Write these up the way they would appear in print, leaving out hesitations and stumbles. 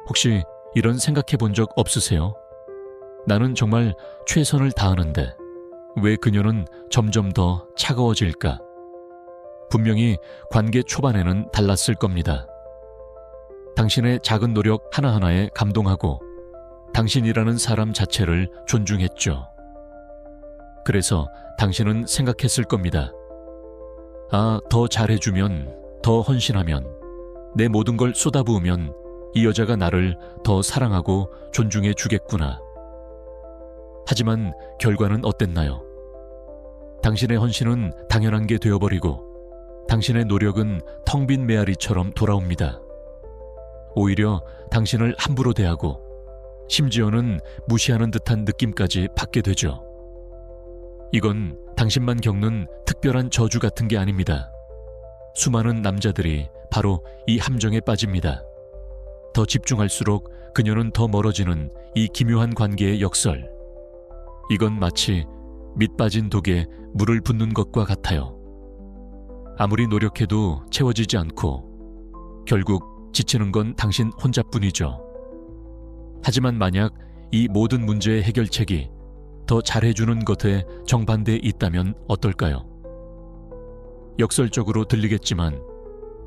혹시 이런 생각해 본 적 없으세요? 나는 정말 최선을 다하는데 왜 그녀는 점점 더 차가워질까? 분명히 관계 초반에는 달랐을 겁니다. 당신의 작은 노력 하나하나에 감동하고 당신이라는 사람 자체를 존중했죠. 그래서 당신은 생각했을 겁니다. 아, 더 잘해주면, 더 헌신하면, 내 모든 걸 쏟아부으면 이 여자가 나를 더 사랑하고 존중해 주겠구나. 하지만 결과는 어땠나요? 당신의 헌신은 당연한 게 되어버리고 당신의 노력은 텅 빈 메아리처럼 돌아옵니다. 오히려 당신을 함부로 대하고 심지어는 무시하는 듯한 느낌까지 받게 되죠. 이건 당신만 겪는 특별한 저주 같은 게 아닙니다. 수많은 남자들이 바로 이 함정에 빠집니다. 더 집중할수록 그녀는 더 멀어지는 이 기묘한 관계의 역설. 이건 마치 밑 빠진 독에 물을 붓는 것과 같아요. 아무리 노력해도 채워지지 않고 결국 지치는 건 당신 혼자뿐이죠. 하지만 만약 이 모든 문제의 해결책이 더 잘해주는 것에 정반대에 있다면 어떨까요? 역설적으로 들리겠지만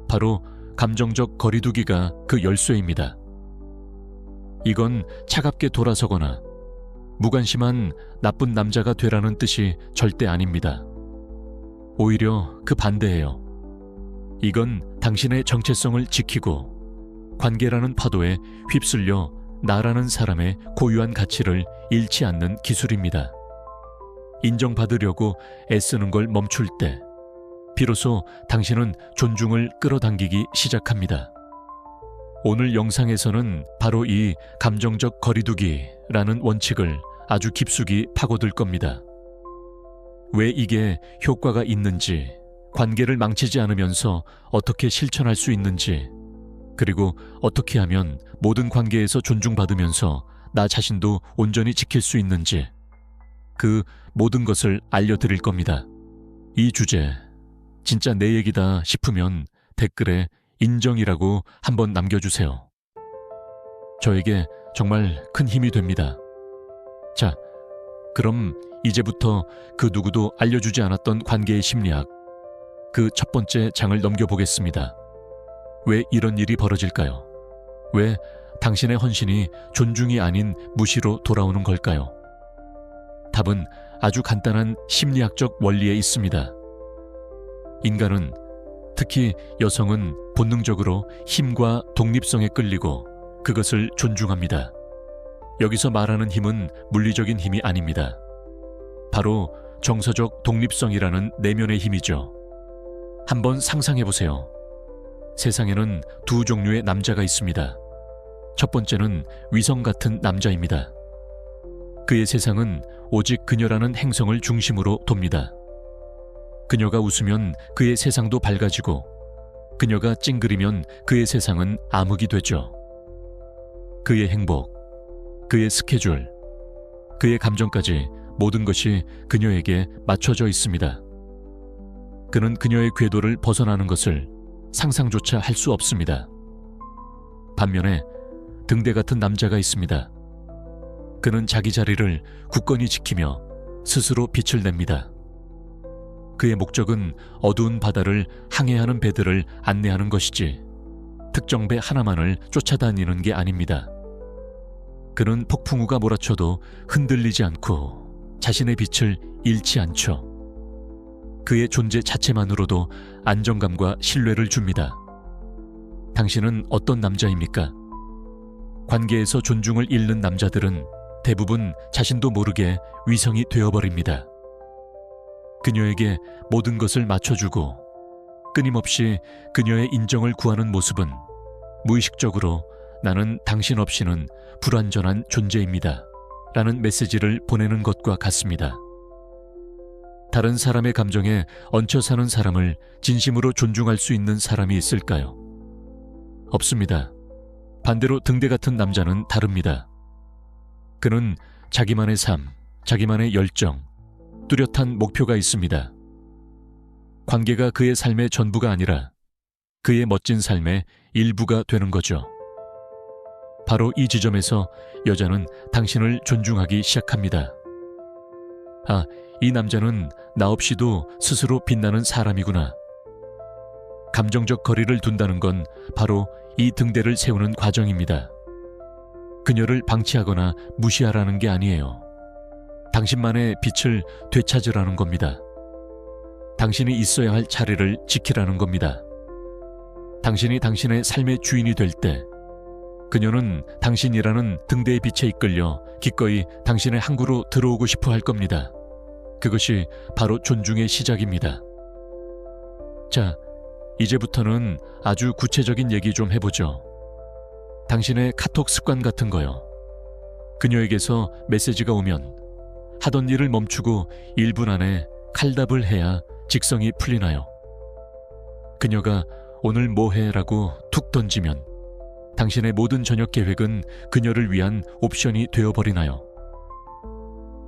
바로 감정적 거리두기가 그 열쇠입니다. 이건 차갑게 돌아서거나 무관심한 나쁜 남자가 되라는 뜻이 절대 아닙니다. 오히려 그 반대예요. 이건 당신의 정체성을 지키고 관계라는 파도에 휩쓸려 나라는 사람의 고유한 가치를 잃지 않는 기술입니다. 인정받으려고 애쓰는 걸 멈출 때 비로소 당신은 존중을 끌어당기기 시작합니다. 오늘 영상에서는 바로 이 감정적 거리두기라는 원칙을 아주 깊숙이 파고들 겁니다. 왜 이게 효과가 있는지, 관계를 망치지 않으면서 어떻게 실천할 수 있는지, 그리고 어떻게 하면 모든 관계에서 존중받으면서 나 자신도 온전히 지킬 수 있는지, 그 모든 것을 알려드릴 겁니다. 이 주제, 진짜 내 얘기다 싶으면 댓글에 인정이라고 한번 남겨주세요. 저에게 정말 큰 힘이 됩니다. 자, 그럼 이제부터 그 누구도 알려주지 않았던 관계의 심리학, 그 첫 번째 장을 넘겨보겠습니다. 왜 이런 일이 벌어질까요? 왜 당신의 헌신이 존중이 아닌 무시로 돌아오는 걸까요? 답은 아주 간단한 심리학적 원리에 있습니다. 인간은, 특히 여성은 본능적으로 힘과 독립성에 끌리고 그것을 존중합니다. 여기서 말하는 힘은 물리적인 힘이 아닙니다. 바로 정서적 독립성이라는 내면의 힘이죠. 한번 상상해보세요. 세상에는 두 종류의 남자가 있습니다. 첫 번째는 위성 같은 남자입니다. 그의 세상은 오직 그녀라는 행성을 중심으로 돕니다. 그녀가 웃으면 그의 세상도 밝아지고 그녀가 찡그리면 그의 세상은 암흑이 되죠. 그의 행복, 그의 스케줄, 그의 감정까지 모든 것이 그녀에게 맞춰져 있습니다. 그는 그녀의 궤도를 벗어나는 것을 상상조차 할 수 없습니다. 반면에 등대 같은 남자가 있습니다. 그는 자기 자리를 굳건히 지키며 스스로 빛을 냅니다. 그의 목적은 어두운 바다를 항해하는 배들을 안내하는 것이지 특정 배 하나만을 쫓아다니는 게 아닙니다. 그는 폭풍우가 몰아쳐도 흔들리지 않고 자신의 빛을 잃지 않죠. 그의 존재 자체만으로도 안정감과 신뢰를 줍니다. 당신은 어떤 남자입니까? 관계에서 존중을 잃는 남자들은 대부분 자신도 모르게 위성이 되어버립니다. 그녀에게 모든 것을 맞춰주고 끊임없이 그녀의 인정을 구하는 모습은 무의식적으로 나는 당신 없이는 불완전한 존재입니다. 라는 메시지를 보내는 것과 같습니다. 다른 사람의 감정에 얹혀 사는 사람을 진심으로 존중할 수 있는 사람이 있을까요? 없습니다. 반대로 등대 같은 남자는 다릅니다. 그는 자기만의 삶, 자기만의 열정, 뚜렷한 목표가 있습니다. 관계가 그의 삶의 전부가 아니라 그의 멋진 삶의 일부가 되는 거죠. 바로 이 지점에서 여자는 당신을 존중하기 시작합니다. 아, 이 남자는 나 없이도 스스로 빛나는 사람이구나. 감정적 거리를 둔다는 건 바로 이 등대를 세우는 과정입니다. 그녀를 방치하거나 무시하라는 게 아니에요. 당신만의 빛을 되찾으라는 겁니다. 당신이 있어야 할 자리를 지키라는 겁니다. 당신이 당신의 삶의 주인이 될 때 그녀는 당신이라는 등대의 빛에 이끌려 기꺼이 당신의 항구로 들어오고 싶어 할 겁니다. 그것이 바로 존중의 시작입니다. 자, 이제부터는 아주 구체적인 얘기 좀 해보죠. 당신의 카톡 습관 같은 거요. 그녀에게서 메시지가 오면 하던 일을 멈추고 1분 안에 칼답을 해야 직성이 풀리나요? 그녀가 오늘 뭐 해? 라고 툭 던지면 당신의 모든 저녁 계획은 그녀를 위한 옵션이 되어버리나요?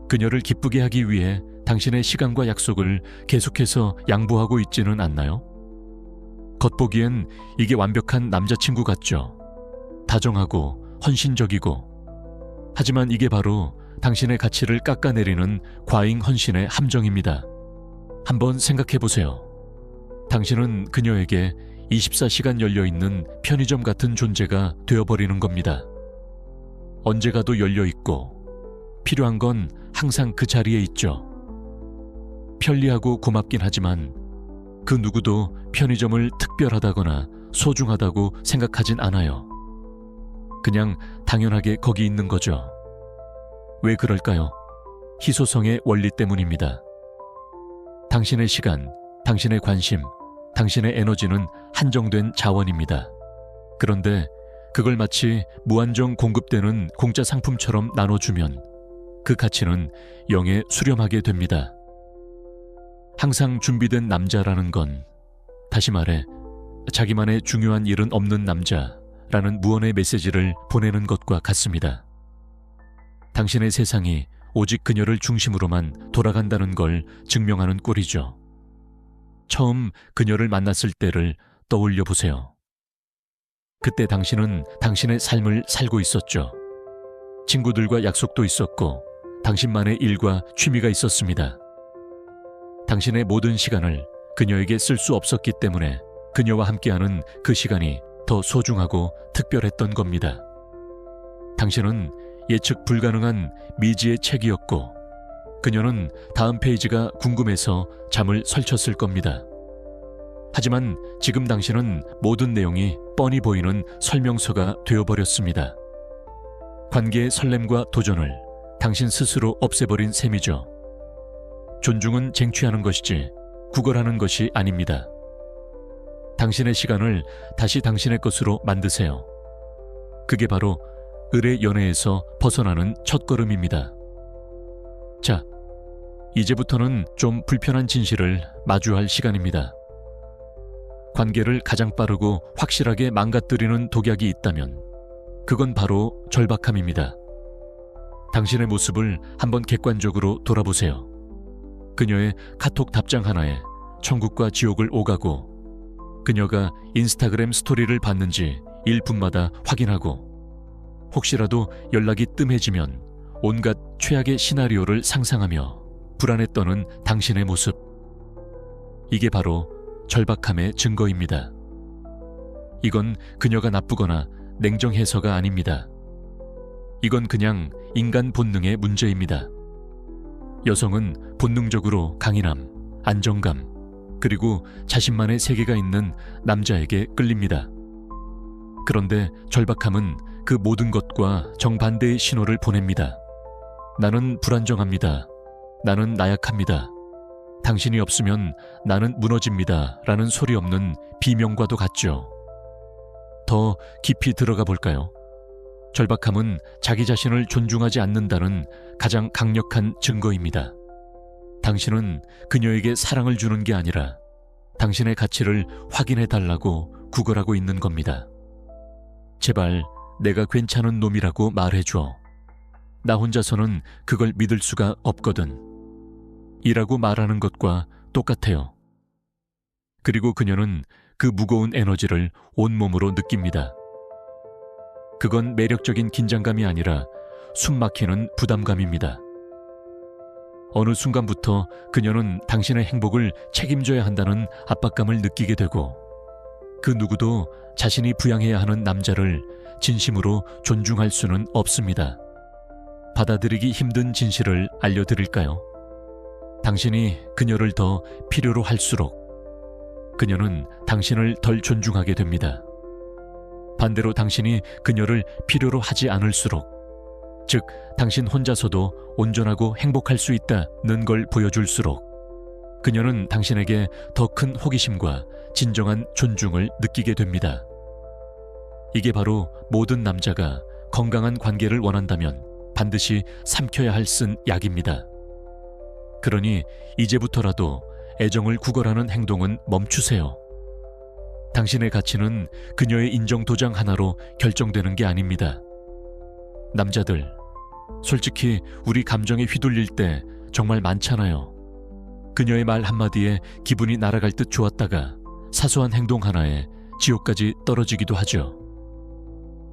그녀를 기쁘게 하기 위해 당신의 시간과 약속을 계속해서 양보하고 있지는 않나요? 겉보기엔 이게 완벽한 남자친구 같죠. 다정하고 헌신적이고. 하지만 이게 바로 당신의 가치를 깎아내리는 과잉 헌신의 함정입니다. 한번 생각해 보세요. 당신은 그녀에게 24시간 열려있는 편의점 같은 존재가 되어버리는 겁니다. 언제 가도 열려있고 필요한 건 항상 그 자리에 있죠. 편리하고 고맙긴 하지만 그 누구도 편의점을 특별하다거나 소중하다고 생각하진 않아요. 그냥 당연하게 거기 있는 거죠. 왜 그럴까요? 희소성의 원리 때문입니다. 당신의 시간, 당신의 관심, 당신의 에너지는 한정된 자원입니다. 그런데 그걸 마치 무한정 공급되는 공짜 상품처럼 나눠주면 그 가치는 영에 수렴하게 됩니다. 항상 준비된 남자라는 건, 다시 말해 자기만의 중요한 일은 없는 남자라는 무언의 메시지를 보내는 것과 같습니다. 당신의 세상이 오직 그녀를 중심으로만 돌아간다는 걸 증명하는 꼴이죠. 처음 그녀를 만났을 때를 떠올려 보세요. 그때 당신은 당신의 삶을 살고 있었죠. 친구들과 약속도 있었고 당신만의 일과 취미가 있었습니다. 당신의 모든 시간을 그녀에게 쓸 수 없었기 때문에 그녀와 함께하는 그 시간이 더 소중하고 특별했던 겁니다. 당신은 예측 불가능한 미지의 책이었고 그녀는 다음 페이지가 궁금해서 잠을 설쳤을 겁니다. 하지만 지금 당신은 모든 내용이 뻔히 보이는 설명서가 되어버렸습니다. 관계의 설렘과 도전을 당신 스스로 없애버린 셈이죠. 존중은 쟁취하는 것이지 구걸하는 것이 아닙니다. 당신의 시간을 다시 당신의 것으로 만드세요. 그게 바로 을의 연애에서 벗어나는 첫걸음입니다. 자, 이제부터는 좀 불편한 진실을 마주할 시간입니다. 관계를 가장 빠르고 확실하게 망가뜨리는 독약이 있다면 그건 바로 절박함입니다. 당신의 모습을 한번 객관적으로 돌아보세요. 그녀의 카톡 답장 하나에 천국과 지옥을 오가고 그녀가 인스타그램 스토리를 봤는지 1분마다 확인하고 혹시라도 연락이 뜸해지면 온갖 최악의 시나리오를 상상하며 불안에 떠는 당신의 모습. 이게 바로 절박함의 증거입니다. 이건 그녀가 나쁘거나 냉정해서가 아닙니다. 이건 그냥 인간 본능의 문제입니다. 여성은 본능적으로 강인함, 안정감, 그리고 자신만의 세계가 있는 남자에게 끌립니다. 그런데 절박함은 그 모든 것과 정반대의 신호를 보냅니다. 나는 불안정합니다. 나는 나약합니다. 당신이 없으면 나는 무너집니다. 라는 소리 없는 비명과도 같죠. 더 깊이 들어가 볼까요? 절박함은 자기 자신을 존중하지 않는다는 가장 강력한 증거입니다. 당신은 그녀에게 사랑을 주는 게 아니라 당신의 가치를 확인해 달라고 구걸하고 있는 겁니다. 제발 내가 괜찮은 놈이라고 말해줘. 나 혼자서는 그걸 믿을 수가 없거든. 이라고 말하는 것과 똑같아요. 그리고 그녀는 그 무거운 에너지를 온몸으로 느낍니다. 그건 매력적인 긴장감이 아니라 숨막히는 부담감입니다. 어느 순간부터 그녀는 당신의 행복을 책임져야 한다는 압박감을 느끼게 되고 그 누구도 자신이 부양해야 하는 남자를 진심으로 존중할 수는 없습니다. 받아들이기 힘든 진실을 알려드릴까요? 당신이 그녀를 더 필요로 할수록 그녀는 당신을 덜 존중하게 됩니다. 반대로 당신이 그녀를 필요로 하지 않을수록, 즉 당신 혼자서도 온전하고 행복할 수 있다는 걸 보여줄수록 그녀는 당신에게 더 큰 호기심과 진정한 존중을 느끼게 됩니다. 이게 바로 모든 남자가 건강한 관계를 원한다면 반드시 삼켜야 할 쓴 약입니다. 그러니 이제부터라도 애정을 구걸하는 행동은 멈추세요. 당신의 가치는 그녀의 인정 도장 하나로 결정되는 게 아닙니다. 남자들, 솔직히 우리 감정에 휘둘릴 때 정말 많잖아요. 그녀의 말 한마디에 기분이 날아갈 듯 좋았다가 사소한 행동 하나에 지옥까지 떨어지기도 하죠.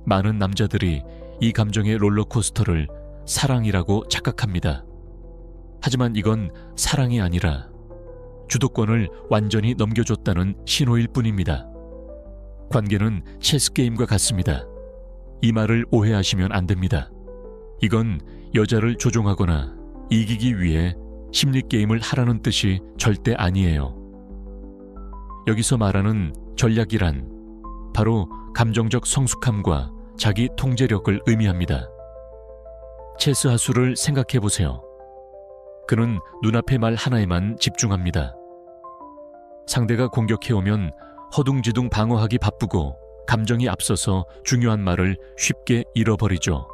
많은 남자들이 이 감정의 롤러코스터를 사랑이라고 착각합니다. 하지만 이건 사랑이 아니라 주도권을 완전히 넘겨줬다는 신호일 뿐입니다. 관계는 체스게임과 같습니다. 이 말을 오해하시면 안 됩니다. 이건 여자를 조종하거나 이기기 위해 심리게임을 하라는 뜻이 절대 아니에요. 여기서 말하는 전략이란 바로 감정적 성숙함과 자기 통제력을 의미합니다. 체스 하수를 생각해 보세요. 그는 눈앞의 말 하나에만 집중합니다. 상대가 공격해오면 허둥지둥 방어하기 바쁘고 감정이 앞서서 중요한 말을 쉽게 잃어버리죠.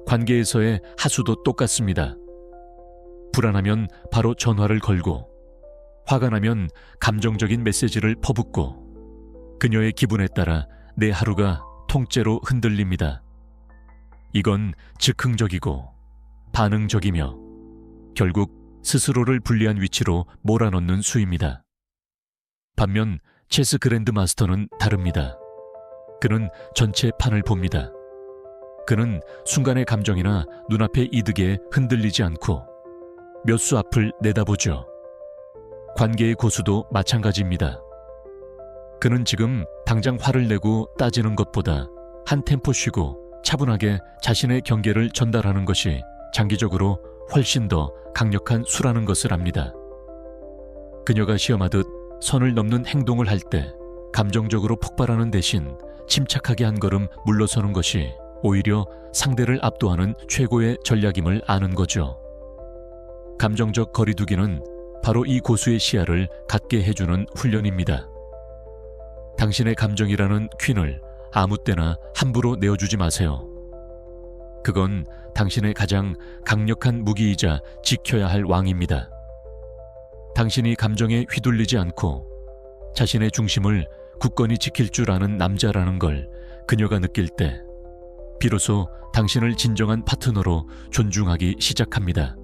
관계에서의 하수도 똑같습니다. 불안하면 바로 전화를 걸고, 화가 나면 감정적인 메시지를 퍼붓고, 그녀의 기분에 따라 내 하루가 통째로 흔들립니다. 이건 즉흥적이고 반응적이며 결국 스스로를 불리한 위치로 몰아넣는 수입니다. 반면 체스 그랜드 마스터는 다릅니다. 그는 전체 판을 봅니다. 그는 순간의 감정이나 눈앞의 이득에 흔들리지 않고 몇 수 앞을 내다보죠. 관계의 고수도 마찬가지입니다. 그는 지금 당장 화를 내고 따지는 것보다 한 템포 쉬고 차분하게 자신의 경계를 전달하는 것이 장기적으로 훨씬 더 강력한 수라는 것을 압니다. 그녀가 시험하듯 선을 넘는 행동을 할 때 감정적으로 폭발하는 대신 침착하게 한 걸음 물러서는 것이 오히려 상대를 압도하는 최고의 전략임을 아는 거죠. 감정적 거리두기는 바로 이 고수의 시야를 갖게 해주는 훈련입니다. 당신의 감정이라는 퀸을 아무 때나 함부로 내어주지 마세요. 그건 당신의 가장 강력한 무기이자 지켜야 할 왕입니다. 당신이 감정에 휘둘리지 않고 자신의 중심을 굳건히 지킬 줄 아는 남자라는 걸 그녀가 느낄 때 비로소 당신을 진정한 파트너로 존중하기 시작합니다.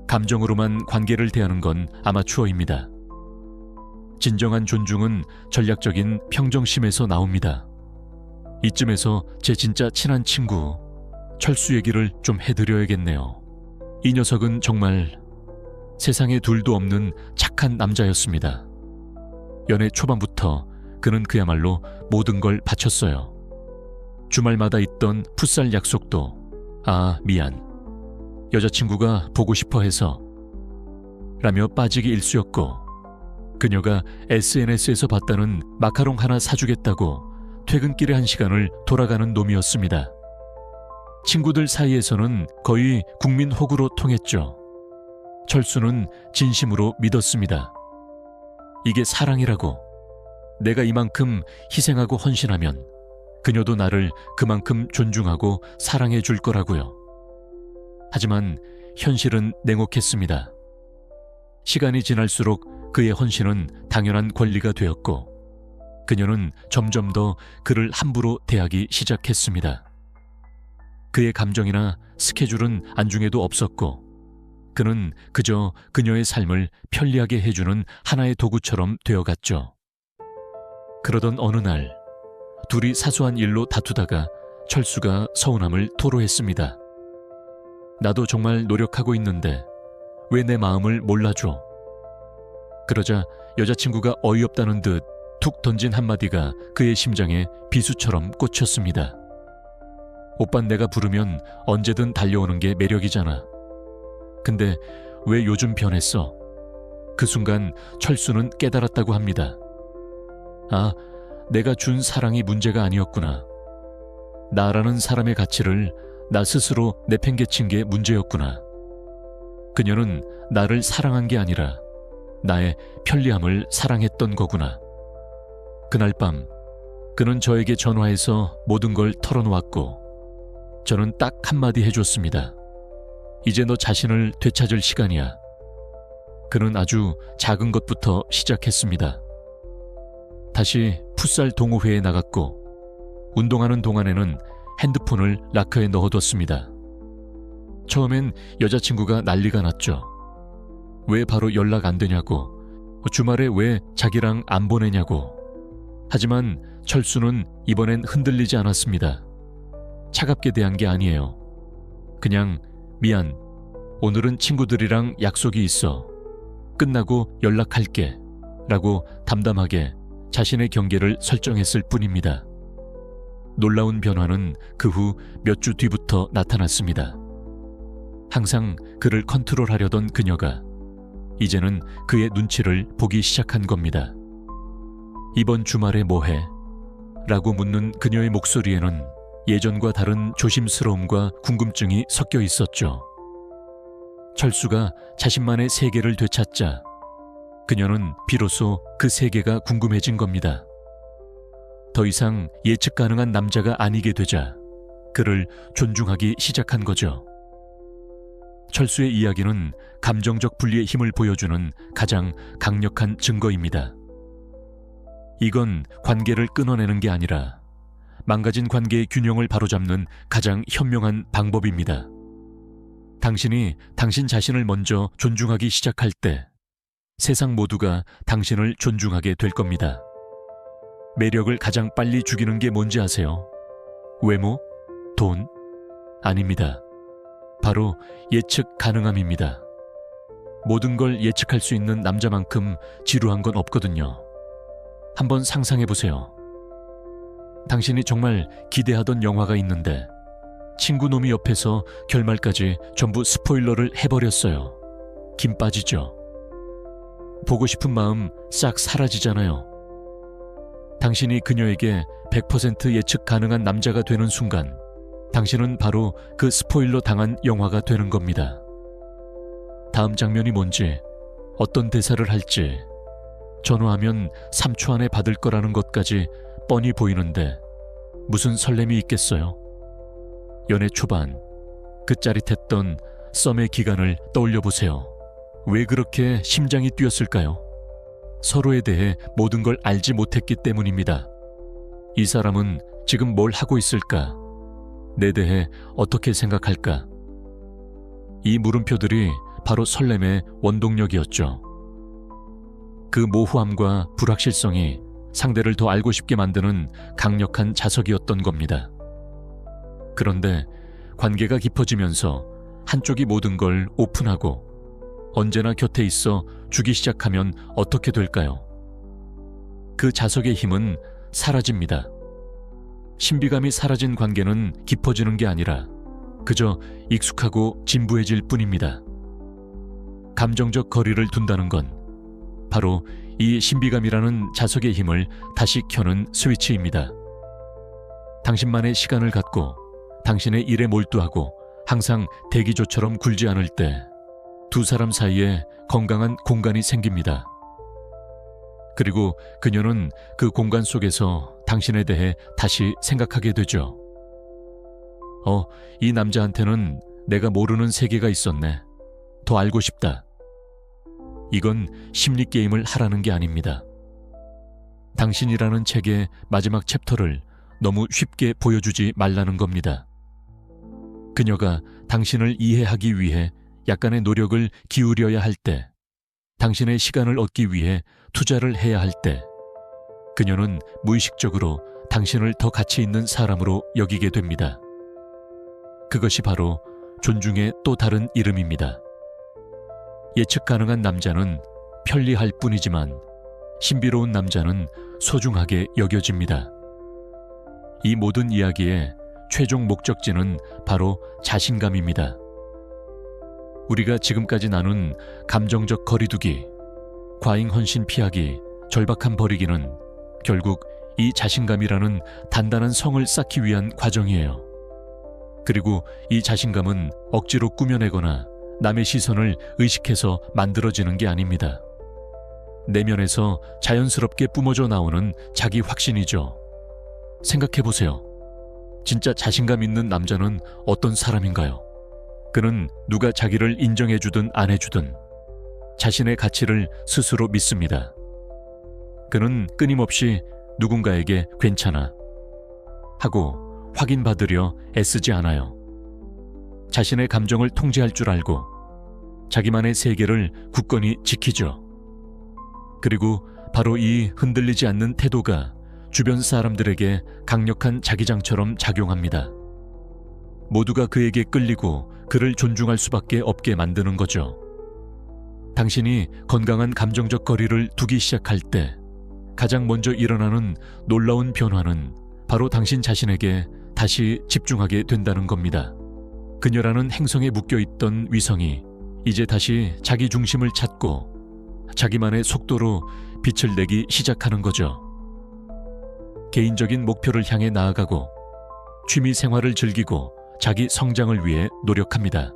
감정으로만 관계를 대하는 건 아마추어입니다. 진정한 존중은 전략적인 평정심에서 나옵니다. 이쯤에서 제 진짜 친한 친구 철수 얘기를 좀 해드려야겠네요. 이 녀석은 정말 세상에 둘도 없는 착한 남자였습니다. 연애 초반부터 그는 그야말로 모든 걸 바쳤어요. 주말마다 있던 풋살 약속도 미안, 여자친구가 보고 싶어 해서 라며 빠지기 일쑤였고, 그녀가 SNS에서 봤다는 마카롱 하나 사주겠다고 퇴근길의 한 시간을 돌아가는 놈이었습니다. 친구들 사이에서는 거의 국민 호구로 통했죠. 철수는 진심으로 믿었습니다. 이게 사랑이라고. 내가 이만큼 희생하고 헌신하면 그녀도 나를 그만큼 존중하고 사랑해 줄 거라고요. 하지만 현실은 냉혹했습니다. 시간이 지날수록 그의 헌신은 당연한 권리가 되었고, 그녀는 점점 더 그를 함부로 대하기 시작했습니다. 그의 감정이나 스케줄은 안중에도 없었고, 그는 그저 그녀의 삶을 편리하게 해주는 하나의 도구처럼 되어갔죠. 그러던 어느 날, 둘이 사소한 일로 다투다가 철수가 서운함을 토로했습니다. 나도 정말 노력하고 있는데 왜 내 마음을 몰라줘? 그러자 여자친구가 어이없다는 듯 툭 던진 한마디가 그의 심장에 비수처럼 꽂혔습니다. 오빤 내가 부르면 언제든 달려오는 게 매력이잖아. 근데 왜 요즘 변했어? 그 순간 철수는 깨달았다고 합니다. 아, 내가 준 사랑이 문제가 아니었구나. 나라는 사람의 가치를 나 스스로 내팽개친 게 문제였구나. 그녀는 나를 사랑한 게 아니라 나의 편리함을 사랑했던 거구나. 그날 밤 그는 저에게 전화해서 모든 걸 털어놓았고 저는 딱 한마디 해줬습니다. 이제 너 자신을 되찾을 시간이야. 그는 아주 작은 것부터 시작했습니다. 다시 풋살 동호회에 나갔고 운동하는 동안에는 핸드폰을 라커에 넣어뒀습니다. 처음엔 여자친구가 난리가 났죠. 왜 바로 연락 안 되냐고, 주말에 왜 자기랑 안 보내냐고. 하지만 철수는 이번엔 흔들리지 않았습니다. 차갑게 대한 게 아니에요. 그냥 미안, 오늘은 친구들이랑 약속이 있어. 끝나고 연락할게 라고 담담하게 자신의 경계를 설정했을 뿐입니다. 놀라운 변화는 그 후 몇 주 뒤부터 나타났습니다. 항상 그를 컨트롤하려던 그녀가 이제는 그의 눈치를 보기 시작한 겁니다. 이번 주말에 뭐해? 라고 묻는 그녀의 목소리에는 예전과 다른 조심스러움과 궁금증이 섞여 있었죠. 철수가 자신만의 세계를 되찾자 그녀는 비로소 그 세계가 궁금해진 겁니다. 더 이상 예측 가능한 남자가 아니게 되자 그를 존중하기 시작한 거죠. 철수의 이야기는 감정적 분리의 힘을 보여주는 가장 강력한 증거입니다. 이건 관계를 끊어내는 게 아니라 망가진 관계의 균형을 바로잡는 가장 현명한 방법입니다. 당신이 당신 자신을 먼저 존중하기 시작할 때 세상 모두가 당신을 존중하게 될 겁니다. 매력을 가장 빨리 죽이는 게 뭔지 아세요? 외모? 돈? 아닙니다. 바로 예측 가능함입니다. 모든 걸 예측할 수 있는 남자만큼 지루한 건 없거든요. 한번 상상해 보세요. 당신이 정말 기대하던 영화가 있는데 친구놈이 옆에서 결말까지 전부 스포일러를 해버렸어요. 김 빠지죠. 보고 싶은 마음 싹 사라지잖아요. 당신이 그녀에게 100% 예측 가능한 남자가 되는 순간 당신은 바로 그 스포일러 당한 영화가 되는 겁니다. 다음 장면이 뭔지, 어떤 대사를 할지, 전화하면 3초 안에 받을 거라는 것까지 뻔히 보이는데 무슨 설렘이 있겠어요? 연애 초반, 그 짜릿했던 썸의 기간을 떠올려 보세요. 왜 그렇게 심장이 뛰었을까요? 서로에 대해 모든 걸 알지 못했기 때문입니다. 이 사람은 지금 뭘 하고 있을까? 내 대해 어떻게 생각할까? 이 물음표들이 바로 설렘의 원동력이었죠. 그 모호함과 불확실성이 상대를 더 알고 싶게 만드는 강력한 자석이었던 겁니다. 그런데 관계가 깊어지면서 한쪽이 모든 걸 오픈하고 언제나 곁에 있어 주기 시작하면 어떻게 될까요? 그 자석의 힘은 사라집니다. 신비감이 사라진 관계는 깊어지는 게 아니라 그저 익숙하고 진부해질 뿐입니다. 감정적 거리를 둔다는 건 바로 이 신비감이라는 자석의 힘을 다시 켜는 스위치입니다. 당신만의 시간을 갖고 당신의 일에 몰두하고 항상 대기조처럼 굴지 않을 때 두 사람 사이에 건강한 공간이 생깁니다. 그리고 그녀는 그 공간 속에서 당신에 대해 다시 생각하게 되죠. 이 남자한테는 내가 모르는 세계가 있었네. 더 알고 싶다. 이건 심리게임을 하라는 게 아닙니다. 당신이라는 책의 마지막 챕터를 너무 쉽게 보여주지 말라는 겁니다. 그녀가 당신을 이해하기 위해 약간의 노력을 기울여야 할 때, 당신의 시간을 얻기 위해 투자를 해야 할 때, 그녀는 무의식적으로 당신을 더 가치 있는 사람으로 여기게 됩니다. 그것이 바로 존중의 또 다른 이름입니다. 예측 가능한 남자는 편리할 뿐이지만 신비로운 남자는 소중하게 여겨집니다. 이 모든 이야기의 최종 목적지는 바로 자신감입니다. 우리가 지금까지 나눈 감정적 거리두기, 과잉 헌신 피하기, 절박함 버리기는 결국 이 자신감이라는 단단한 성을 쌓기 위한 과정이에요. 그리고 이 자신감은 억지로 꾸며내거나 남의 시선을 의식해서 만들어지는 게 아닙니다. 내면에서 자연스럽게 뿜어져 나오는 자기 확신이죠. 생각해보세요. 진짜 자신감 있는 남자는 어떤 사람인가요? 그는 누가 자기를 인정해주든 안 해주든 자신의 가치를 스스로 믿습니다. 그는 끊임없이 누군가에게 괜찮아 하고 확인받으려 애쓰지 않아요. 자신의 감정을 통제할 줄 알고 자기만의 세계를 굳건히 지키죠. 그리고 바로 이 흔들리지 않는 태도가 주변 사람들에게 강력한 자기장처럼 작용합니다. 모두가 그에게 끌리고 그를 존중할 수밖에 없게 만드는 거죠. 당신이 건강한 감정적 거리를 두기 시작할 때 가장 먼저 일어나는 놀라운 변화는 바로 당신 자신에게 다시 집중하게 된다는 겁니다. 그녀라는 행성에 묶여있던 위성이 이제 다시 자기 중심을 찾고 자기만의 속도로 빛을 내기 시작하는 거죠. 개인적인 목표를 향해 나아가고 취미 생활을 즐기고 자기 성장을 위해 노력합니다.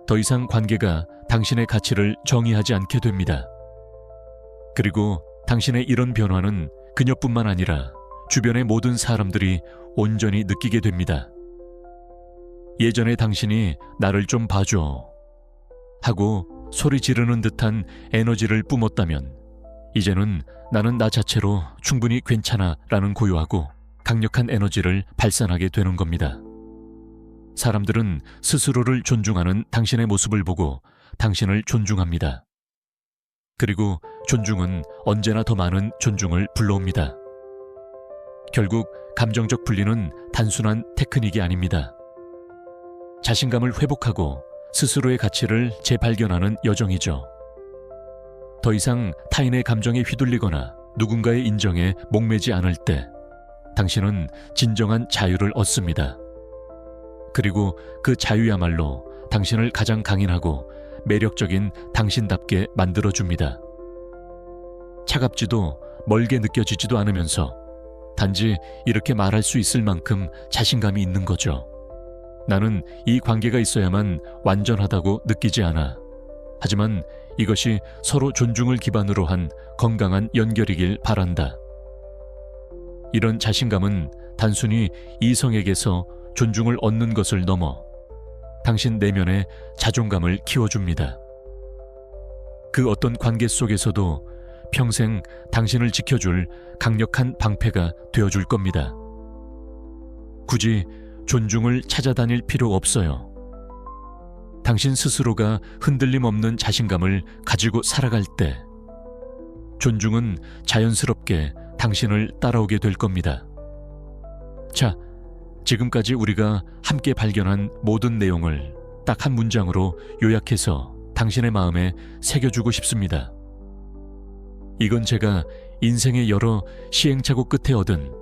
더 이상 관계가 당신의 가치를 정의하지 않게 됩니다. 그리고 당신의 이런 변화는 그녀뿐만 아니라 주변의 모든 사람들이 온전히 느끼게 됩니다. 예전에 당신이 나를 좀 봐줘 하고 소리 지르는 듯한 에너지를 뿜었다면 이제는 나는 나 자체로 충분히 괜찮아 라는 고요하고 강력한 에너지를 발산하게 되는 겁니다. 사람들은 스스로를 존중하는 당신의 모습을 보고 당신을 존중합니다. 그리고 존중은 언제나 더 많은 존중을 불러옵니다. 결국 감정적 분리는 단순한 테크닉이 아닙니다. 자신감을 회복하고 스스로의 가치를 재발견하는 여정이죠. 더 이상 타인의 감정에 휘둘리거나 누군가의 인정에 목매지 않을 때 당신은 진정한 자유를 얻습니다. 그리고 그 자유야말로 당신을 가장 강인하고 매력적인 당신답게 만들어줍니다. 차갑지도 멀게 느껴지지도 않으면서 단지 이렇게 말할 수 있을 만큼 자신감이 있는 거죠. 나는 이 관계가 있어야만 완전하다고 느끼지 않아. 하지만 이것이 서로 존중을 기반으로 한 건강한 연결이길 바란다. 이런 자신감은 단순히 이성에게서 존중을 얻는 것을 넘어 당신 내면의 자존감을 키워줍니다. 그 어떤 관계 속에서도 평생 당신을 지켜줄 강력한 방패가 되어줄 겁니다. 굳이 존중을 찾아다닐 필요 없어요. 당신 스스로가 흔들림 없는 자신감을 가지고 살아갈 때 존중은 자연스럽게 당신을 따라오게 될 겁니다. 자, 지금까지 우리가 함께 발견한 모든 내용을 딱 한 문장으로 요약해서 당신의 마음에 새겨주고 싶습니다. 이건 제가 인생의 여러 시행착오 끝에 얻은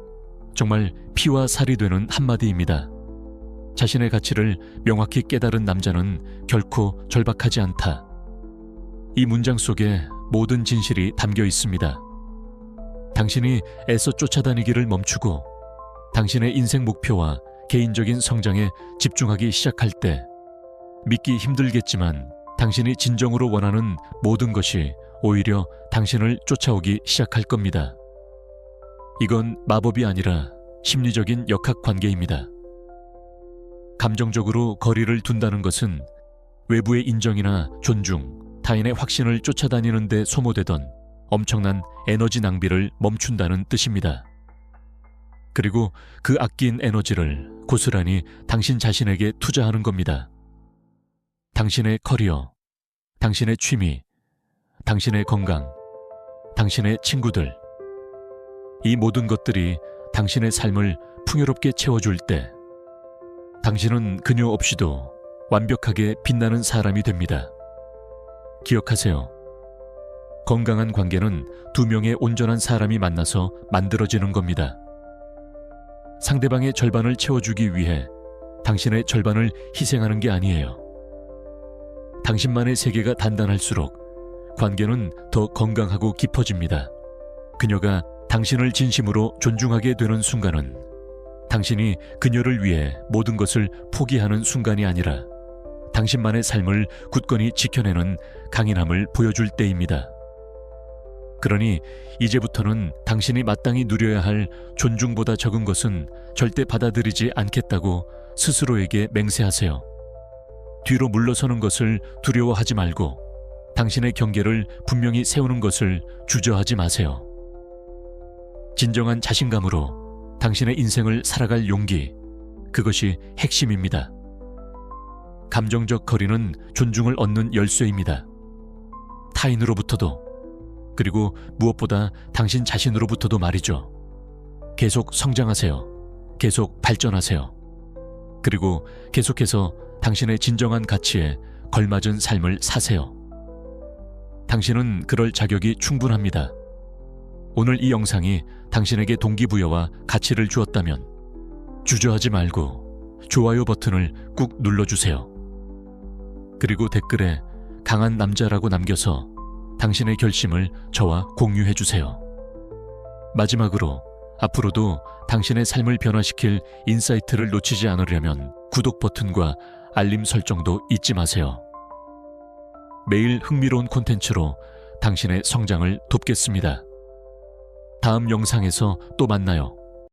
정말 피와 살이 되는 한마디입니다. 자신의 가치를 명확히 깨달은 남자는 결코 절박하지 않다. 이 문장 속에 모든 진실이 담겨 있습니다. 당신이 애써 쫓아다니기를 멈추고 당신의 인생 목표와 개인적인 성장에 집중하기 시작할 때 믿기 힘들겠지만 당신이 진정으로 원하는 모든 것이 오히려 당신을 쫓아오기 시작할 겁니다. 이건 마법이 아니라 심리적인 역학관계입니다. 감정적으로 거리를 둔다는 것은 외부의 인정이나 존중, 타인의 확신을 쫓아다니는 데 소모되던 엄청난 에너지 낭비를 멈춘다는 뜻입니다. 그리고 그 아낀 에너지를 고스란히 당신 자신에게 투자하는 겁니다. 당신의 커리어, 당신의 취미, 당신의 건강, 당신의 친구들. 이 모든 것들이 당신의 삶을 풍요롭게 채워줄 때 당신은 그녀 없이도 완벽하게 빛나는 사람이 됩니다. 기억하세요. 건강한 관계는 두 명의 온전한 사람이 만나서 만들어지는 겁니다. 상대방의 절반을 채워주기 위해 당신의 절반을 희생하는 게 아니에요. 당신만의 세계가 단단할수록 관계는 더 건강하고 깊어집니다. 그녀가 당신을 진심으로 존중하게 되는 순간은 당신이 그녀를 위해 모든 것을 포기하는 순간이 아니라 당신만의 삶을 굳건히 지켜내는 강인함을 보여줄 때입니다. 그러니 이제부터는 당신이 마땅히 누려야 할 존중보다 적은 것은 절대 받아들이지 않겠다고 스스로에게 맹세하세요. 뒤로 물러서는 것을 두려워하지 말고 당신의 경계를 분명히 세우는 것을 주저하지 마세요. 진정한 자신감으로 당신의 인생을 살아갈 용기, 그것이 핵심입니다. 감정적 거리는 존중을 얻는 열쇠입니다. 타인으로부터도, 그리고 무엇보다 당신 자신으로부터도 말이죠. 계속 성장하세요. 계속 발전하세요. 그리고 계속해서 당신의 진정한 가치에 걸맞은 삶을 사세요. 당신은 그럴 자격이 충분합니다. 오늘 이 영상이 당신에게 동기부여와 가치를 주었다면 주저하지 말고 좋아요 버튼을 꾹 눌러주세요. 그리고 댓글에 강한 남자라고 남겨서 당신의 결심을 저와 공유해주세요. 마지막으로 앞으로도 당신의 삶을 변화시킬 인사이트를 놓치지 않으려면 구독 버튼과 알림 설정도 잊지 마세요. 매일 흥미로운 콘텐츠로 당신의 성장을 돕겠습니다. 다음 영상에서 또 만나요.